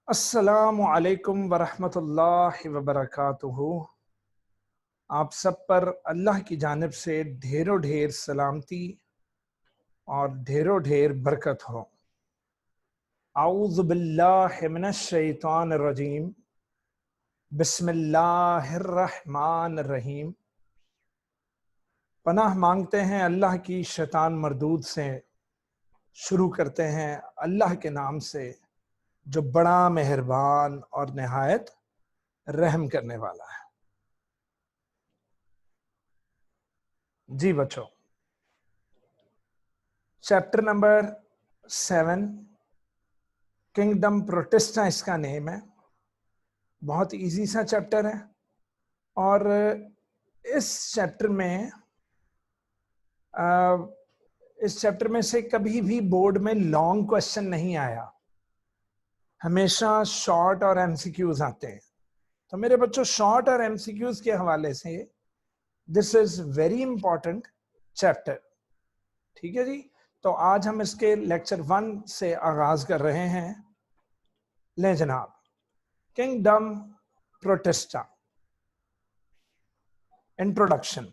अस्सलामु अलैकुम वरहमतुल्लाहि वबरकातुहू। आप सब पर अल्लाह की जानिब से ढेरों ढेर सलामती और ढेरों ढेर बरकत हो। आऊज़ु बिल्लाहि मिनश शैतानिर रजीम। बिस्मिल्लाहिर रहमानिर रहीम। पनाह मांगते हैं अल्लाह की शैतान मरदूद से। शुरू करते हैं अल्लाह के नाम से जो बड़ा मेहरबान और निहायत रहम करने वाला है। जी बच्चों, चैप्टर नंबर 7, किंगडम प्रोटिस्टा इसका नेम है। बहुत इजी सा चैप्टर है और इस चैप्टर में से कभी भी बोर्ड में लॉन्ग क्वेश्चन नहीं आया, हमेशा शॉर्ट और एमसीक्यूज आते हैं। तो मेरे बच्चों, शॉर्ट और एमसीक्यूज के हवाले से this is very important chapter. ठीक है जी। तो आज हम इसके लेक्चर 1 से आगाज कर रहे हैं। ले जनाब, kingdom protista. Introduction.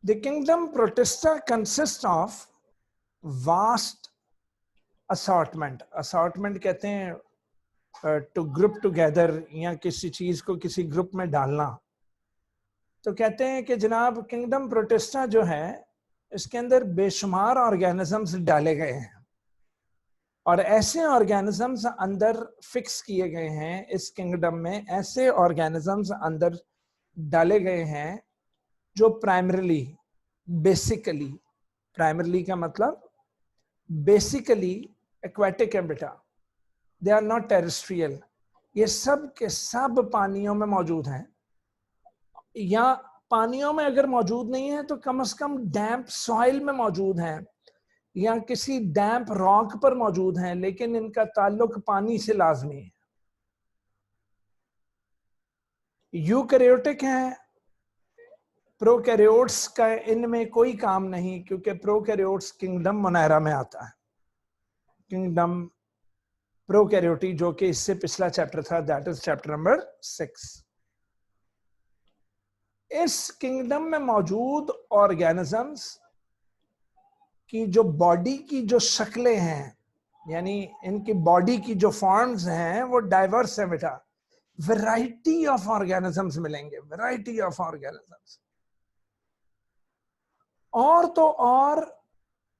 The kingdom protista consists of vast assortment. Assortment कहते हैं टू ग्रुप टुगेदर या किसी चीज को किसी ग्रुप में डालना। तो कहते हैं कि जनाब किंगडम प्रोटिस्टा जो है, इसके अंदर बेशुमार ऑर्गेनिजम्स डाले गए हैं और ऐसे ऑर्गेनिजम्स अंदर फिक्स किए गए हैं। इस किंगडम में ऐसे ऑर्गेनिजम्स अंदर डाले गए हैं जो प्राइमरीली प्राइमरीली का मतलब बेसिकली एक्वेटिक है बेटा। They are not terrestrial. ये सब के सब पानियों में मौजूद हैं, या पानियों में अगर मौजूद नहीं है तो कम से कम डैम्प सॉइल में मौजूद हैं या किसी डैम्प रॉक पर मौजूद हैं, लेकिन इनका ताल्लुक पानी से लाजमी है। यूकैरियोटिक हैं, प्रोकैरियोट्स का इनमें कोई काम नहीं, क्योंकि प्रोकैरियोट्स किंगडम मुनैरा में आता है। किंगडम प्रोकैरियोटी जो कि इससे पिछला चैप्टर था, दैट इज चैप्टर नंबर 6। इस किंगडम में मौजूद ऑर्गेनिजम्स की जो बॉडी की जो शक्लें हैं, यानी इनकी बॉडी की जो फॉर्म्स हैं, वो डाइवर्स है बेटा। वैरायटी ऑफ ऑर्गेनिजम्स मिलेंगे, वैरायटी ऑफ ऑर्गेनिजम्स। और तो और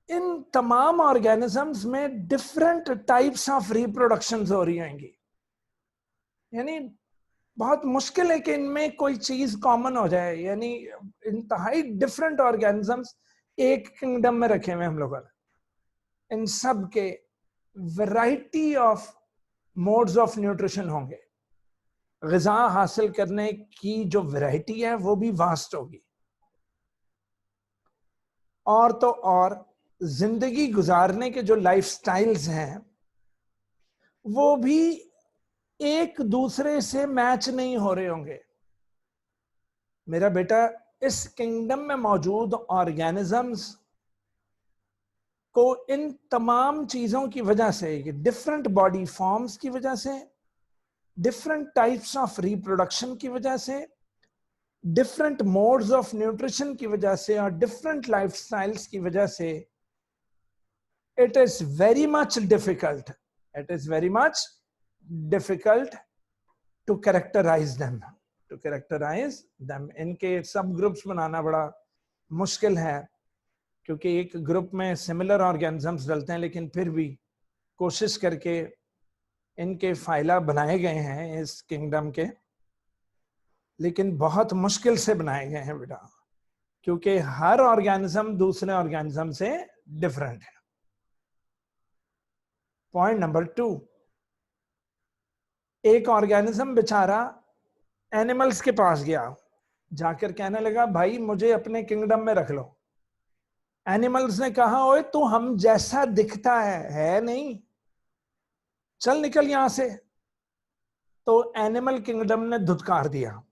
इन तमाम ऑर्गेनिजम्स में डिफरेंट टाइप्स ऑफ रिप्रोडक्शन हो रही होंगी। यानी बहुत मुश्किल है कि इनमें कोई चीज कॉमन हो जाए, यानी इंतहाई डिफरेंट ऑर्गेनिजम्स एक किंगडम में रखे हुए हम लोगों ने। इन सब के variety of modes of nutrition होंगे। ग़िज़ा हासिल करने की जो वैरायटी है वो भी वास्ट होगी। और तो और जिंदगी गुजारने के जो लाइफस्टाइल्स हैं वो भी एक दूसरे से मैच नहीं हो रहे होंगे। मेरा बेटा, इस किंगडम में मौजूद ऑर्गेनिजम्स को इन तमाम चीजों की वजह से, डिफरेंट बॉडी फॉर्म्स की वजह से, डिफरेंट टाइप्स ऑफ रिप्रोडक्शन की वजह से, डिफरेंट मोड्स ऑफ न्यूट्रिशन की वजह से और डिफरेंट लाइफस्टाइल्स की वजह से, it is very much difficult to characterise them. इनके सब ग्रुप्स बनाना बड़ा मुश्किल है, क्योंकि एक ग्रुप में सिमिलर ऑर्गेनिजम्स डलते हैं, लेकिन फिर भी कोशिश करके इनके फाइला बनाए गए हैं इस किंगडम के, लेकिन बहुत मुश्किल से बनाए गए हैं बेटा, क्योंकि हर ऑर्गेनिज्म दूसरे ऑर्गेनिज्म से डिफरेंट है। पॉइंट नंबर 2, एक ऑर्गेनिज्म बेचारा एनिमल्स के पास गया, जाकर कहने लगा भाई मुझे अपने किंगडम में रख लो। एनिमल्स ने कहा ओए तू हम जैसा दिखता है नहीं, चल निकल यहां से। तो एनिमल किंगडम ने धुतकार दिया।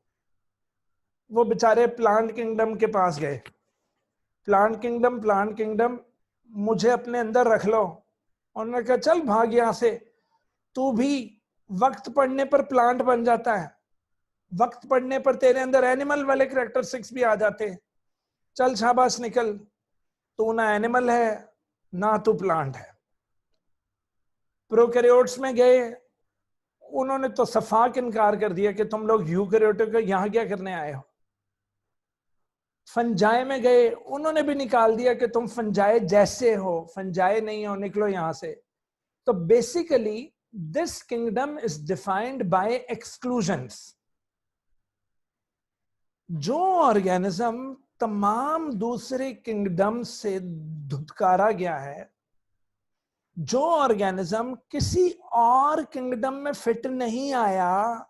वो बेचारे प्लांट किंगडम के पास गए। प्लांट किंगडम मुझे अपने अंदर रख लो। उन्होंने कहा चल भाग यहां से। तू भी वक्त पड़ने पर प्लांट बन जाता है, वक्त पड़ने पर तेरे अंदर एनिमल वाले कैरेक्टरिस्टिक्स भी आ जाते हैं। चल शाबाश निकल, तू ना एनिमल है ना तू प्लांट है। प्रोकैरियोट्स में गए, उन्होंने तो सफाक इनकार कर दिया कि तुम लोग यूकैरियोटिक यहां क्या करने आए हो। फंजाई में गए, उन्होंने भी निकाल दिया कि तुम फंजाई जैसे हो, फंजाई नहीं हो, निकलो यहां से। तो basically this kingdom is defined by exclusions. जो ऑर्गेनिज्म तमाम दूसरे किंगडम से धुतकारा गया है, जो ऑर्गेनिज्म किसी और किंगडम में फिट नहीं आया,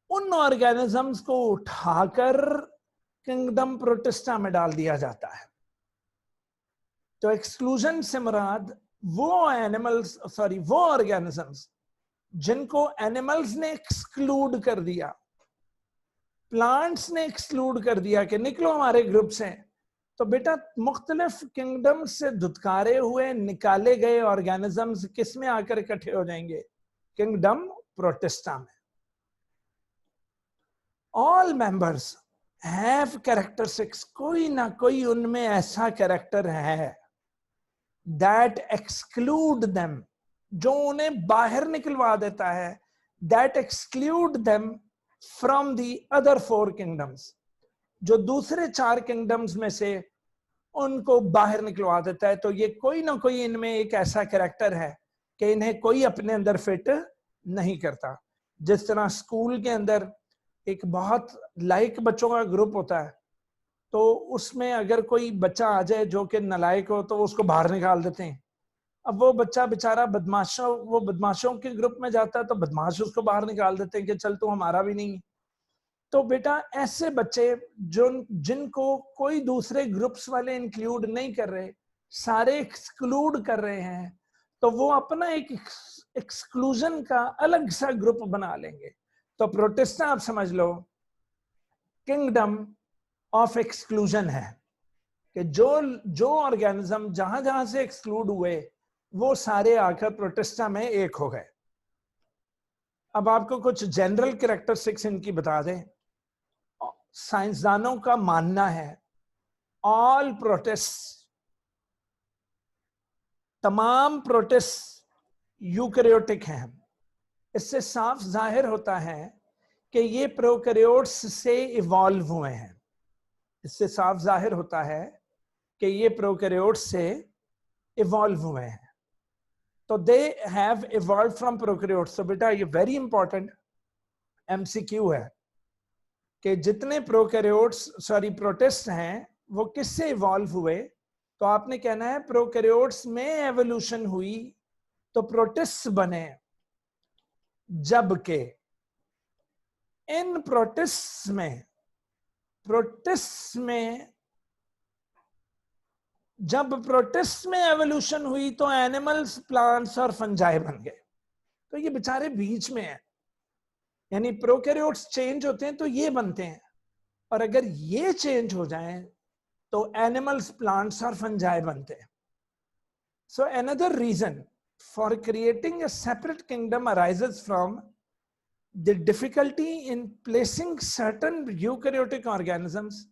उन ऑर्गेनिजम्स को उठाकर किंगडम प्रोटिस्टा में डाल दिया जाता है। तो एक्सक्लूजन से मुराद वो एनिमल्स, सॉरी वो ऑर्गेनिजम्स जिनको एनिमल्स ने एक्सक्लूड कर दिया, प्लांट्स ने एक्सक्लूड कर दिया कि निकलो हमारे ग्रुप से। तो बेटा मुख्तलिफ किंगडम से धुतकारे हुए निकाले गए ऑर्गेनिजम्स किस में आकर इकट्ठे हो जाएंगे? किंगडम प्रोटिस्टा में। ऑल मेंबर्स हैव कैरेक्टरिस्टिक्स, कोई ना कोई उनमें ऐसा कैरेक्टर है दैट एक्सक्लूड देम, जो उन्हें बाहर निकलवा देता है, that exclude them from the other 4 kingdoms, जो दूसरे 4 किंगडम्स में से उनको बाहर निकलवा देता है। तो ये कोई ना कोई इनमें एक ऐसा कैरेक्टर है कि इन्हें कोई अपने अंदर फिट नहीं करता। जिस तरह स्कूल के अंदर एक बहुत लाइक बच्चों का ग्रुप होता है, तो उसमें अगर कोई बच्चा आ जाए जो कि नालायक हो तो उसको बाहर निकाल देते हैं। अब वो बच्चा बेचारा वो बदमाशों के ग्रुप में जाता है तो बदमाश उसको बाहर निकाल देते हैं कि चल तू हमारा भी नहीं। तो बेटा ऐसे बच्चे जो जिनको कोई दूसरे ग्रुप्स वाले इंक्लूड नहीं कर रहे, सारे एक्सक्लूड कर रहे हैं, तो वो अपना एक एक्सक्लूजन का अलग सा ग्रुप बना लेंगे। तो प्रोटिस्टा आप समझ लो किंगडम ऑफ एक्सक्लूजन है, कि जो ऑर्गेनिज्म जहां जहां से एक्सक्लूड हुए वो सारे आकर प्रोटिस्टा में एक हो गए। अब आपको कुछ जनरल कैरेक्टरिस्टिक्स इनकी बता दें। साइंसदानों का मानना है ऑल प्रोटिस्ट, तमाम प्रोटिस्ट यूकैरियोटिक हैं। इससे साफ जाहिर होता है कि ये प्रोकैरियोट्स से इवॉल्व हुए हैं। इससे साफ जाहिर होता है कि ये प्रोकैरियोट्स से इवॉल्व हुए हैं। तो they have evolve from prokaryotes. तो बेटा ये वेरी इंपॉर्टेंट एमसीक्यू है कि जितने प्रोटिस्ट हैं वो किससे इवॉल्व हुए। तो आपने कहना है प्रोकैरियोट्स में एवोल्यूशन हुई तो प्रोटिस्ट बने, जबकि इन प्रोटिस्ट में जब प्रोटिस्ट में एवोल्यूशन हुई तो एनिमल्स, प्लांट्स और फंजाई बन गए। तो ये बेचारे बीच में है, यानी प्रोकैरियोट्स चेंज होते हैं तो ये बनते हैं, और अगर ये चेंज हो जाएं तो एनिमल्स, प्लांट्स और फंजाई बनते हैं। So another reason for creating a separate kingdom arises from the difficulty in placing certain eukaryotic organisms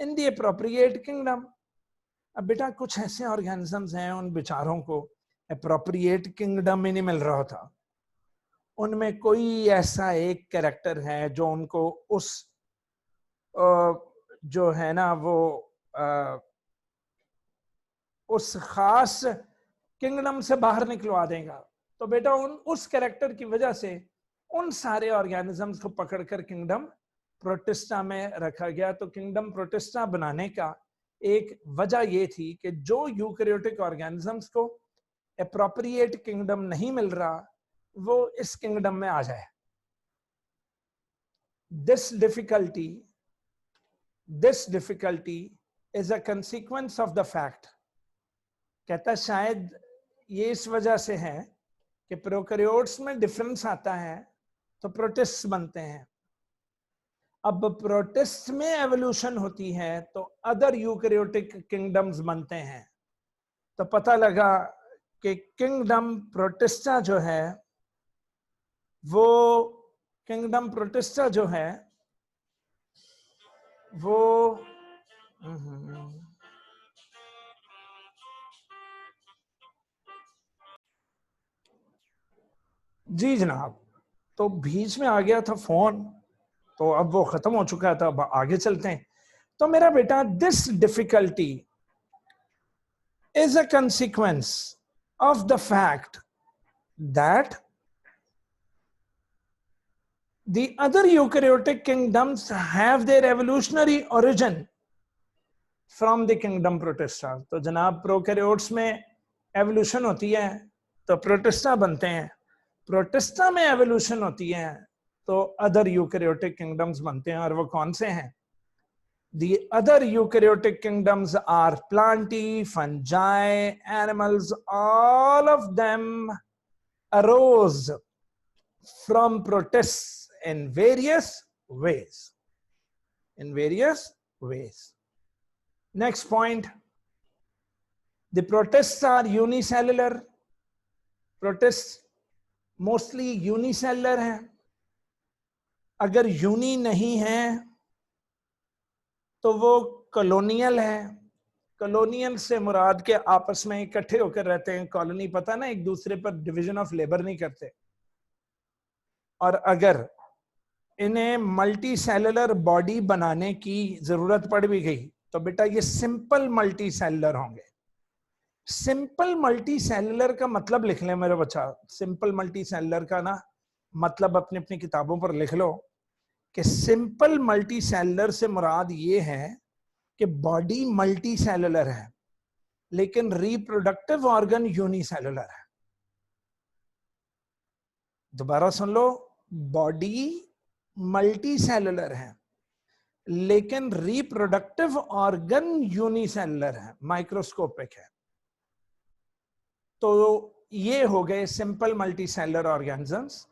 in the appropriate kingdom. अब बेटा कुछ ऐसे ऑर्गेनिजम्स हैं, उन बेचारों को एप्रोप्रिएट किंगडम ही नहीं मिल रहा था। उनमें कोई ऐसा एक कैरेक्टर है जो उनको उस जो है ना वो उस खास किंगडम से बाहर निकलवा देगा। तो बेटा उस कैरेक्टर की वजह से उन सारे ऑर्गेनिजम्स को पकड़कर किंगडम प्रोटिस्टा में रखा गया। तो किंगडम प्रोटिस्टा बनाने का एक वजह ये थी कि जो यूकैरियोटिक ऑर्गेनिजम्स को एप्रोप्रिएट किंगडम नहीं मिल रहा वो इस किंगडम में आ जाए। This difficulty is a consequence of the fact, कहता शायद ये इस वजह से है कि प्रोकैरियोट्स में डिफरेंस आता है तो प्रोटिस्ट बनते हैं। अब प्रोटिस्ट में एवोल्यूशन होती है तो अदर यूकैरियोटिक किंगडम्स बनते हैं। तो पता लगा कि किंगडम प्रोटिस्टा जो है वो किंगडम प्रोटिस्टा जो है वो जी जनाब, तो बीच में आ गया था फोन, तो अब वो खत्म हो चुका था, अब आगे चलते हैं। तो मेरा बेटा, this difficulty is a consequence of the fact that the other eukaryotic kingdoms have their evolutionary origin from the kingdom protista. तो जनाब, प्रोकैरियोट्स में एवोल्यूशन होती है तो प्रोटिस्टा बनते हैं, प्रोटिस्टा में एवोल्यूशन होती है तो अदर यूकैरियोटिक किंगडम्स बनते हैं। और वो कौन से हैं? The other eukaryotic kingdoms are plantae, fungi, animals. All of them arose from protists in various ways. In various ways. Next point. The protists are unicellular. Protists mostly unicellular हैं. अगर uni नहीं है तो वो कॉलोनियल है। Colonial से मुराद के आपस में इकट्ठे होकर रहते हैं, कॉलोनी पता ना, एक दूसरे पर डिवीजन ऑफ लेबर नहीं करते। और अगर इन्हें मल्टी सेलुलर बॉडी बनाने की जरूरत पड़ भी गई तो बेटा ये सिंपल मल्टी सेलुलर होंगे। सिंपल मल्टी सेलुलर का मतलब लिख लें मेरे बच्चा, सिंपल मल्टी सेलुलर का ना मतलब अपनी अपनी किताबों पर लिख लो कि सिंपल मल्टी सेलुलर से मुराद ये है कि बॉडी मल्टी सेलुलर है लेकिन रिप्रोडक्टिव ऑर्गन यूनिसेलुलर है। दोबारा सुन लो, बॉडी मल्टी सेलुलर है लेकिन रिप्रोडक्टिव ऑर्गन यूनिसेलुलर है, माइक्रोस्कोपिक है। तो ये हो गए simple multi cellular organisms.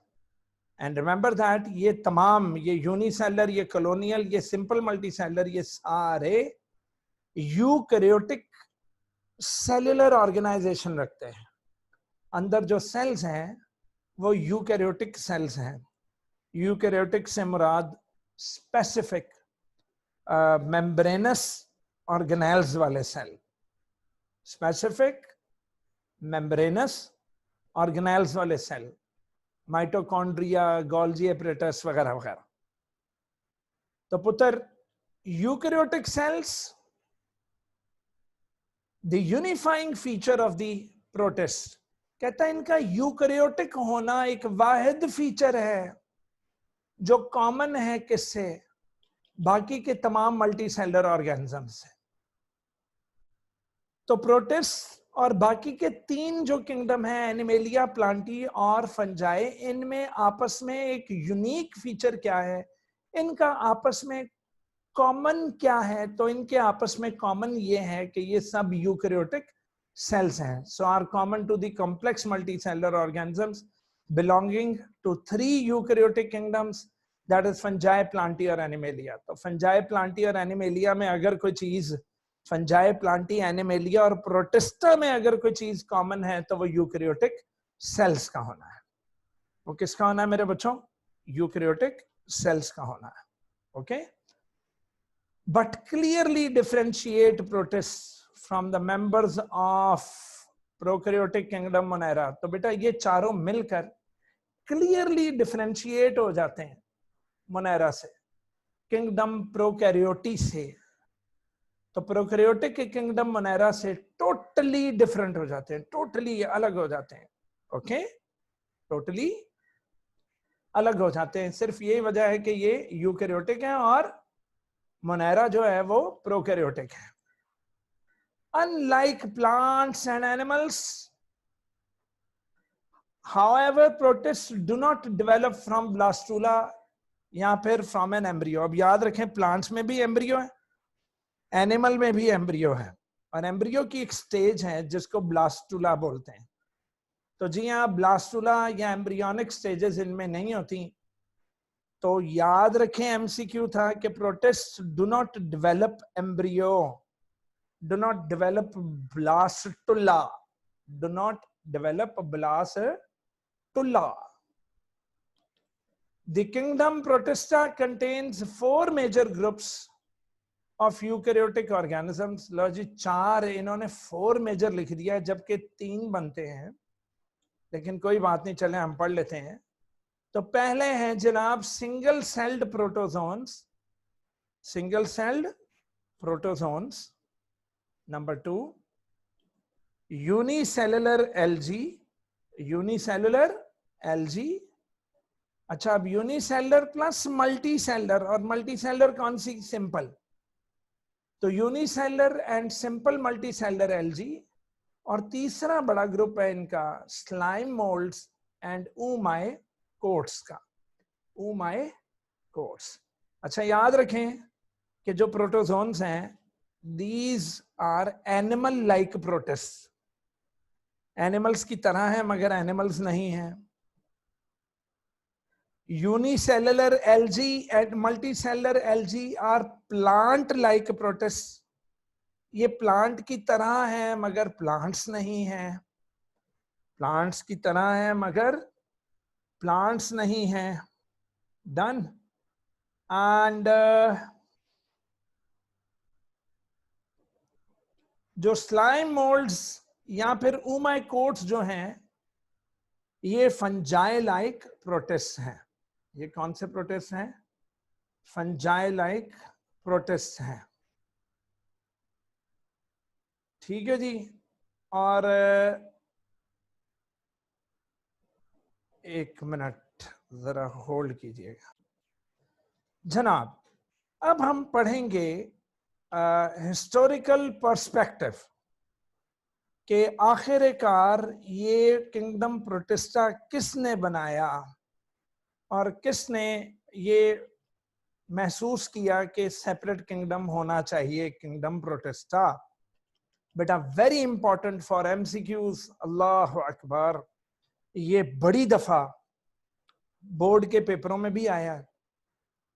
And remember that ये तमाम, ये यूनिसेलुलर, ये कॉलोनियल, ये सिंपल मल्टी सेलुलर, ये सारे यूकैरियोटिक सेलुलर ऑर्गेनाइजेशन रखते हैं। अंदर जो सेल्स हैं वो यूकैरियोटिक सेल्स हैं। यूकैरियोटिक से मुराद स्पेसिफिक मेम्ब्रेनस ऑर्गेनेल्स वाले सेल, स्पेसिफिक मेम्ब्रेनस ऑर्गेनेल्स वाले सेल, माइटोकॉन्ड्रिया, गोल्जी एपरेटस वगैरह वगैरह। तो पुत्र, eukaryotic cells, the unifying feature of the protist, कहता है इनका यूकैरियोटिक होना एक वाहिद फीचर है जो कॉमन है किससे? बाकी के तमाम मल्टी सेलुलर ऑर्गेनिजम्स से। तो प्रोटिस्ट और बाकी के तीन जो किंगडम है, एनिमेलिया, प्लांटी और फंजाई, इनमें आपस में एक यूनिक फीचर क्या है? इनका आपस में कॉमन क्या है? तो इनके आपस में कॉमन ये है कि ये सब यूकैरियोटिक cells हैं. So are common to the complex multicellular organisms belonging to 3 eukaryotic kingdoms, that is fungi, plantae और animalia. तो fungi, plantae और animalia में अगर कोई चीज, fungi, plantae, animalia और protista में अगर कोई चीज कॉमन है तो वो यूकैरियोटिक सेल्स का होना है. वो किसका होना है मेरे बच्चों? यूकैरियोटिक सेल्स का होना है. Okay, but clearly differentiate protists from the members of prokaryotic kingdom Monera. तो बेटा ये चारों मिलकर clearly differentiate हो जाते हैं मोनेरा से, किंगडम प्रोकैरियोटी से. तो प्रोकैरियोटिक के किंगडम मोनेरा से टोटली डिफरेंट हो जाते हैं, टोटली अलग हो जाते हैं. ओके, टोटली अलग हो जाते हैं. सिर्फ यही वजह है कि ये यूकैरियोटिक है और मोनेरा जो है वो प्रोकैरियोटिक है. Unlike plants and animals, however, protists do not develop from blastula या फिर from an embryo. अब याद रखें, प्लांट्स में भी एम्ब्रियो है, एनिमल में भी एम्ब्रियो है, और एम्ब्रियो की एक स्टेज है जिसको ब्लास्टुला बोलते हैं. तो जी हाँ, ब्लास्टुला या एम्ब्रियोनिक स्टेजेस इनमें नहीं होती. तो याद रखें, एमसीक्यू था कि protist do not develop embryo, do not develop blastula, do not develop blastula. The kingdom Protista contains 4 major groups of eukaryotic organisms. लो जी, 4 इन्होंने 4 मेजर लिख दिया है, जबकि 3 बनते हैं, लेकिन कोई बात नहीं, चले हम पढ़ लेते हैं। तो पहले हैं जनाब single celled protozoans, single celled protozoans. Number 2 unicellular algae, unicellular algae. अच्छा, अब यूनिसेलुलर प्लस मल्टीसेलुलर, और मल्टीसेलुलर कौन सी? सिंपल। तो unicellular and simple multicellular algae. और तीसरा बड़ा ग्रुप है इनका स्लाइम मोल्ड्स एंड ऊमाई कोट्स का, ऊमाई कोट्स। अच्छा, याद रखें कि जो प्रोटोजोन्स हैं, these are animal like protist, animals की तरह है मगर एनिमल्स नहीं है। Unicellular algae and multicellular algae are plant like protist, ये प्लांट की तरह है मगर प्लांट्स नहीं है, प्लांट्स की तरह है मगर प्लांट्स नहीं है। डन। एंड जो स्लाइम मोल्ड्स या फिर ऊमाइकोट्स जो हैं, ये फंजाई लाइक प्रोटिस्ट हैं। ये कौन से प्रोटिस्ट हैं? फंजाई लाइक प्रोटिस्ट हैं। ठीक है जी। और एक मिनट जरा होल्ड कीजिएगा जनाब। अब हम पढ़ेंगे हिस्टोरिकल पर्सपेक्टिव के आखिरकार ये किंगडम प्रोटिस्टा किसने बनाया और किसने ये महसूस किया कि सेपरेट किंगडम होना चाहिए, किंगडम प्रोटिस्टा। बेटा वेरी इंपॉर्टेंट फॉर एमसीक्यूज। अल्लाह अकबर, ये बड़ी दफा बोर्ड के पेपरों में भी आया है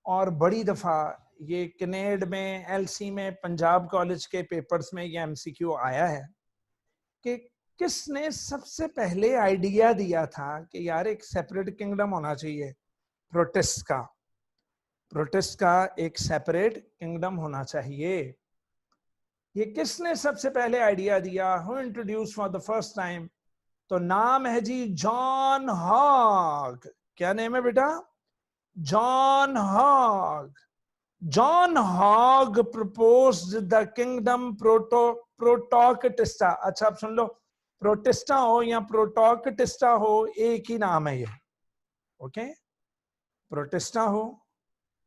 और बड़ी दफा ये कनेड में, एलसी में, पंजाब कॉलेज के पेपर्स में ये एमसीक्यू आया है कि किसने सबसे पहले आइडिया दिया था कि यार एक सेपरेट किंगडम होना चाहिए, प्रोटिस्ट का, प्रोटिस्ट का एक सेपरेट किंगडम होना चाहिए। ये किसने सबसे पहले आइडिया दिया? Who introduce for the first time? तो नाम है जी जॉन हॉग। क्या नेम है बेटा? John Hogg. John Hogg proposed the kingdom Protoctista. अच्छा, आप सुन लो, प्रोटिस्टा हो या प्रोटोक्टिस्टा हो, एक ही नाम है ये। ओके, प्रोटिस्टा हो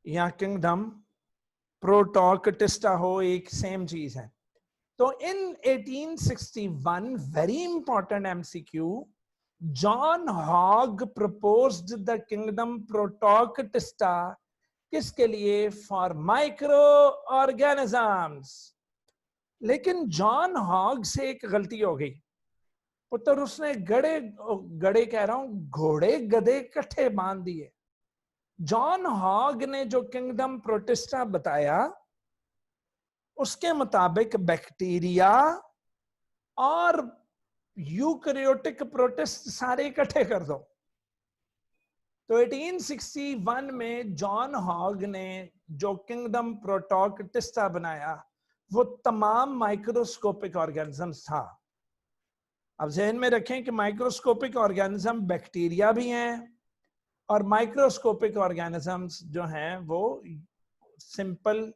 या किंगडम प्रोटोक्टिस्टा हो, एक सेम चीज है। तो in 1861, very important MCQ, John Hogg proposed the kingdom Protoctista. किसके लिए? For micro organisms. लेकिन जॉन हॉग से एक गलती हो गई पुत्र, उसने गड़े कह रहा हूं, घोड़े गधे इकट्ठे बांध दिए। जॉन हॉग ने जो किंगडम प्रोटिस्टा बताया उसके मुताबिक बैक्टीरिया और यूकैरियोटिक प्रोटिस्ट सारे इकट्ठे कर दो। तो 1861 में जॉन हॉग ने जो किंगडम प्रोटोक्टिस्टा बनाया वो तमाम माइक्रोस्कोपिक ऑर्गेनिजम्स था। अब ध्यान में रखें कि माइक्रोस्कोपिक ऑर्गेनिज्म बैक्टीरिया भी हैं और माइक्रोस्कोपिक ऑर्गेनिजम्स जो हैं वो सिंपल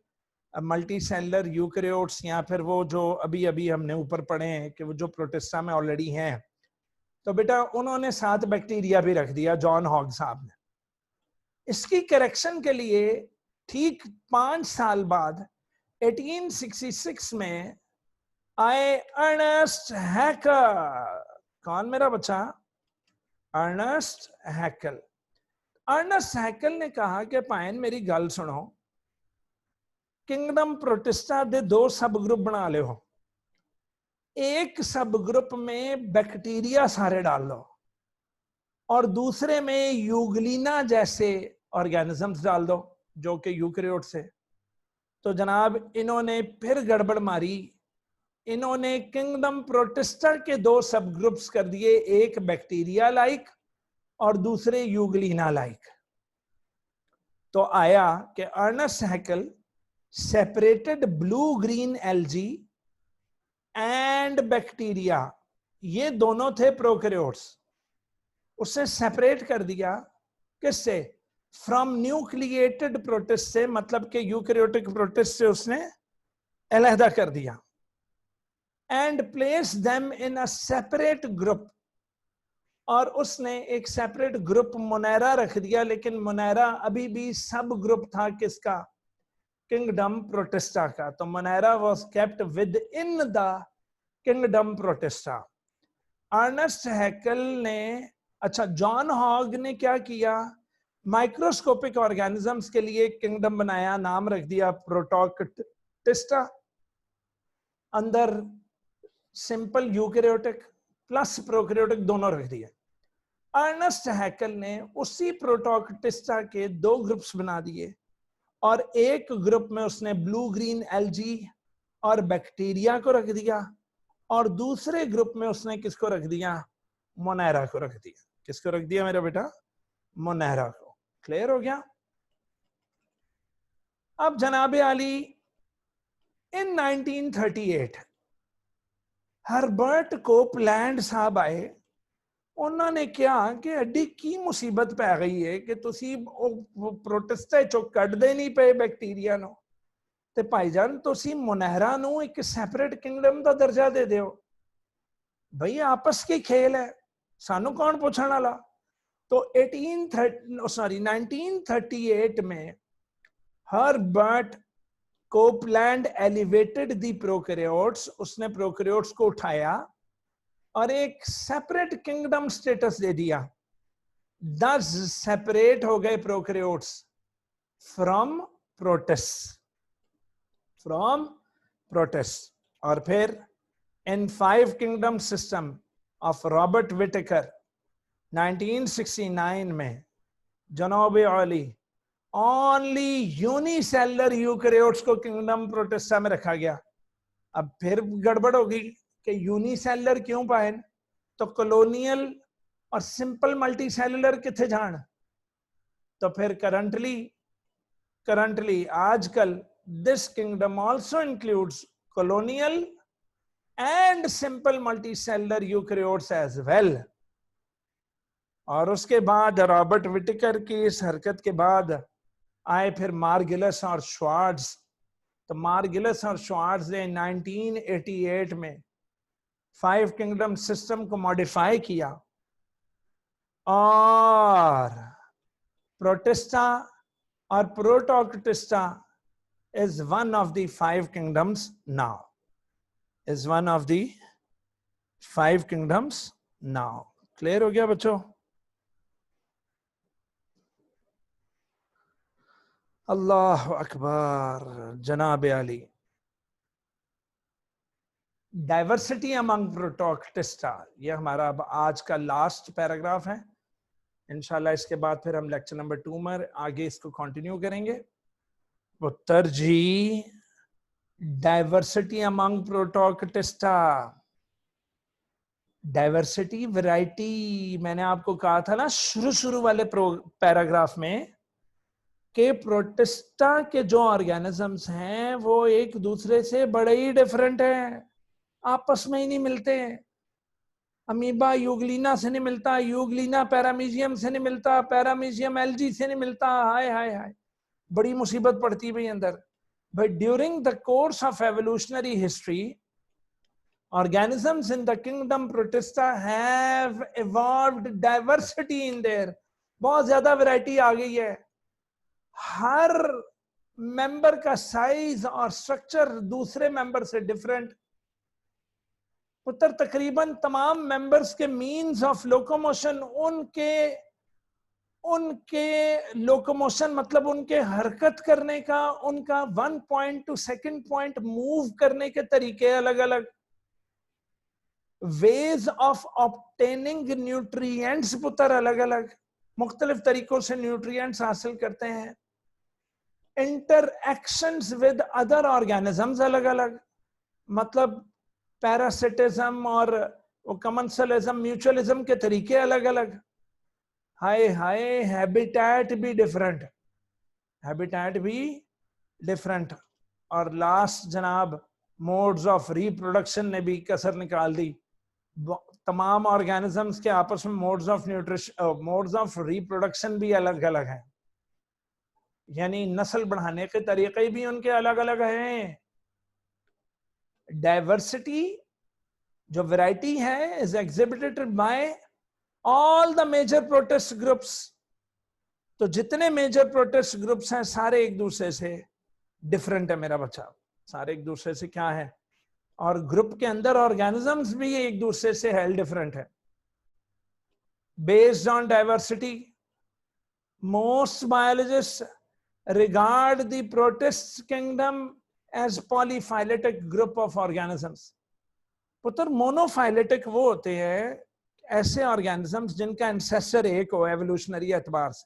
मल्टीसेलुलर यूकैरियोट्स, या फिर वो जो अभी अभी हमने ऊपर पढ़े हैं कि वो जो प्रोटिस्टा में ऑलरेडी हैं। तो बेटा उन्होंने साथ बैक्टीरिया भी रख दिया जॉन हॉग साहब ने। इसकी करेक्शन के लिए ठीक 5 साल बाद 1866 में आए अर्नेस्ट हैकल। कौन मेरा बच्चा? अर्नेस्ट हैकल। अर्नेस्ट हैकल ने कहा कि पायन मेरी गल सुनो, किंगडम प्रोटिस्टा दे 2 सब ग्रुप बना ले हो। एक सब ग्रुप में बैक्टीरिया सारे डाल लो और दूसरे में यूग्लिना जैसे ऑर्गेनिजम्स डाल दो जो कि यूकैरियोट से। तो जनाब इन्होंने फिर गड़बड़ मारी, इन्होंने किंगडम प्रोटिस्टा के 2 सब ग्रुप्स कर दिए, एक बैक्टीरिया लाइक और दूसरे यूग्लिना लाइक। तो आया कि Ernst Haeckel separated blue green algae and bacteria, ये दोनों थे प्रोकैरियोट्स, उससे सेपरेट कर दिया। किससे? फ्रॉम न्यूक्लिएटेड प्रोटिस्ट से, मतलब के यूकैरियोटिक प्रोटिस्ट से उसने अलहदा कर दिया। And place them in a separate group, और उसने एक सेपरेट ग्रुप मोनेरा रख दिया, लेकिन मोनेरा अभी भी सब ग्रुप था किसका? किंगडम प्रोटिस्टा का। तो Monera was kept within the kingdom Protista. Ernst Haeckel ने, अच्छा जॉन हॉग ने क्या किया? माइक्रोस्कोपिक ऑर्गेनिजम्स के लिए किंगडम बनाया, नाम रख दिया प्रोटोक्टिस्टा। अंदर सिंपल यूकैरियोटिक प्लस प्रोकैरियोटिक दोनों रख दिए। अर्नेस्ट हैकेल ने उसी प्रोटोक्टिस्टा के दो ग्रुप्स बना दिए, और एक ग्रुप में उसने ब्लू ग्रीन एल्जी और बैक्टीरिया को रख दिया, और दूसरे ग्रुप में उसने किसको रख दिया? मोनेरा को रख दिया। किसको रख दिया मेरा बेटा? मोनेरा को। क्लियर हो गया? अब जनाबे आली इन 1938 हर्बर्ट कोपलैंड साहब आए। उन्होंने क्या कि अड्डी की मुसीबत पै गई है कि तुसी प्रोटिस्टा चो कट दे नहीं पे बैक्टीरिया नो, ते भाईजान तुसी मोनेरा नु एक सेपरेट किंगडम का दर्जा दे दियो। भाई आपस की खेल है, सानू कौन पूछने वाला। तो 1938 में हर्बर्ट कोपलैंड एलिवेटेड दी प्रोकैरियोट्स, उसने प्रोकैरियोट्स को उठाया और एक सेपरेट किंगडम स्टेटस दे दिया। 10 सेपरेट हो गए प्रोकैरियोट्स फ्रॉम प्रोटिस्ट, और फिर in 5 kingdom system of Robert Whittaker 1969 में जनाबे आली ओनली यूनिसेलर यूकैरियोट्स को किंगडम प्रोटिस्टा में रखा गया। अब फिर गड़बड़ होगी कि यूनिसेलर क्यों पाए, तो कॉलोनियल और सिंपल मल्टी सेलुलर किथे जान। तो फिर करंटली आजकल this kingdom also includes colonial and simple multi cellular eukaryotes as well. और उसके बाद रॉबर्ट विटेकर की इस हरकत के बाद आए फिर मार्गिलस और श्वार्ट्ज। तो मार्गिलस और श्वार्ट्ज ने 1988 में 5 किंगडम सिस्टम को मॉडिफाई किया, और प्रोटिस्टा और Protoctista is one of the 5 kingdoms now, is one of the 5 kingdoms now. Clear हो गया बच्चों? अल्लाह अकबर। जनाब आली डाइवर्सिटी अमंग प्रोटोक्टिस्टा, ये हमारा अब आज का लास्ट पैराग्राफ है। इंशाल्लाह इसके बाद फिर हम लेक्चर नंबर 2 में आगे इसको कंटिन्यू करेंगे। उत्तर जी, diversity among protoctista, diversity variety. मैंने आपको कहा था ना शुरू वाले पैराग्राफ में कि प्रोटिस्टा के जो ऑर्गेनिजम्स हैं वो एक दूसरे से बड़े ही डिफरेंट हैं, आपस में ही नहीं मिलते। अमीबा यूग्लिना से नहीं मिलता, यूग्लिना पैरामीजियम से नहीं मिलता, पैरामीजियम एल्जी से नहीं मिलता। हाय हाय हाय, बड़ी मुसीबत पड़ती भाई अंदर। But during the course of evolutionary history, organisms in the kingdom protista have evolved diversity in there। बहुत ज्यादा वैरायटी आ गई है। हर मेंबर का साइज और स्ट्रक्चर दूसरे मेंबर से डिफरेंट। पुत्र तकरीबन तमाम मेंबर्स के मीन्स ऑफ लोकोमोशन, उनके लोकोमोशन मतलब उनके हरकत करने का, उनका 1 point two 2nd point move करने के तरीके अलग अलग, वेज ऑफ ऑब्टेनिंग न्यूट्रिएंट्स पुत्र अलग अलग, मुख्तलिफ तरीकों से न्यूट्रिएंट्स हासिल करते हैं। इंटरएक्शंस विद अदर ऑर्गेनिजम्स अलग अलग, मतलब पैरासिटिज्म और कमेंसलिज्म, म्यूचुअलिज्म के तरीके अलग अलग। हाय हाय, हैबिटेट भी डिफरेंट। हैबिटेट भी डिफरेंट। और लास्ट जनाब मोड्स ऑफ रिप्रोडक्शन ने भी कसर निकाल दी। तमाम ऑर्गेनिजम्स के आपस में मोड्स ऑफ रिप्रोडक्शन भी अलग अलग हैं, यानी नस्ल बढ़ाने के तरीके भी उनके अलग अलग हैं। डाइवर्सिटी जो वैरायटी है is exhibited by all the major protist groups. तो जितने मेजर प्रोटिस्ट ग्रुप्स हैं सारे एक दूसरे से डिफरेंट है मेरा बच्चा, सारे एक दूसरे से क्या है, और ग्रुप के अंदर ऑर्गेनिजम्स भी एक दूसरे से हेल डिफरेंट है। Based on diversity most biologist regard the protist kingdom as polyphyletic group of organisms। पुत्र मोनोफाइलेटिक वो होते हैं ऐसे ऑर्गेनिजम्स जिनका एंसेस्टर एक हो एवोल्यूशनरी एतबार से,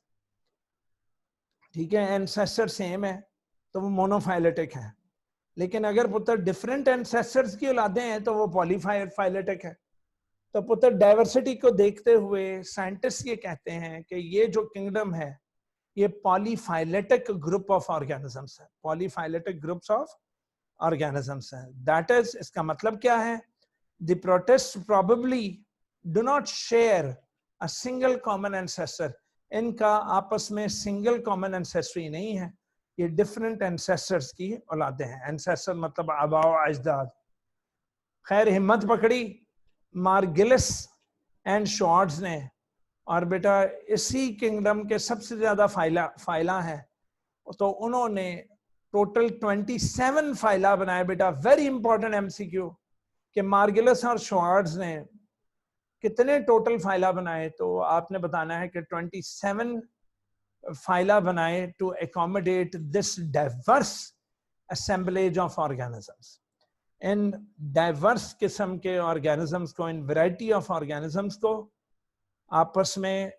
ठीक है, एंसेस्टर सेम है तो वो मोनोफाइलेटिक है। लेकिन अगर पुत्र डिफरेंट एंसेस्टर्स की औलादें हैं तो वो पॉलीफाइलेटिक है। तो पुत्र डाइवर्सिटी को देखते हुए साइंटिस्ट ये कहते हैं कि ये जो किंगडम है ये पॉलीफाइलेटिक ग्रुप ऑफ ऑर्गेनिजम्स है, पॉलीफाइलेटिक ग्रुप्स ऑफ ऑर्गेनिजम्स है। दैट इज, इसका मतलब क्या है, the protist probably do not share a single common ancestor. इनका आपस में सिंगल कॉमन एंसेस्ट्री नहीं है, ये डिफरेंट एंसेस्टर्स की औलादें हैं। एंसेस्टर मतलब आबाओ अजदाद। खैर हिम्मत पकड़ी मार्गिलिस एंड शॉर्ट्स ने, और बेटा इसी किंगडम के सबसे ज्यादा फाइला है, तो उन्होंने टोटल 27 फाइला बनाए। बेटा वेरी इंपॉर्टेंट एमसीक्यू कि मार्गिलस और शॉर्ट्स ने कितने टोटल फाइला बनाए, तो आपने बताना है कि 27 फाइला बनाए to accommodate this diverse assemblage of organisms. इन डाइवर्स किस्म के ऑर्गेनिजम्स को, इन वैरायटी ऑफ ऑर्गेनिजम्स को आपस में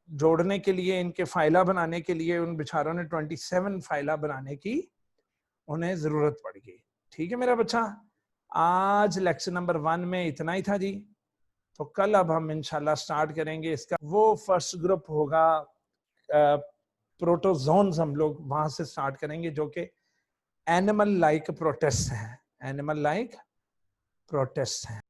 जोड़ने के लिए, इनके फाइला बनाने के लिए उन बेचारों ने 27 फाइला बनाने की उन्हें जरूरत पड़ गई। ठीक है मेरा बच्चा, आज लेक्चर नंबर 1 में इतना ही था जी। तो कल अब हम इंशाल्लाह स्टार्ट करेंगे इसका, वो फर्स्ट ग्रुप होगा प्रोटोजोन्स, हम लोग वहां से स्टार्ट करेंगे जो कि एनिमल लाइक प्रोटिस्ट है, एनिमल लाइक प्रोटिस्ट है।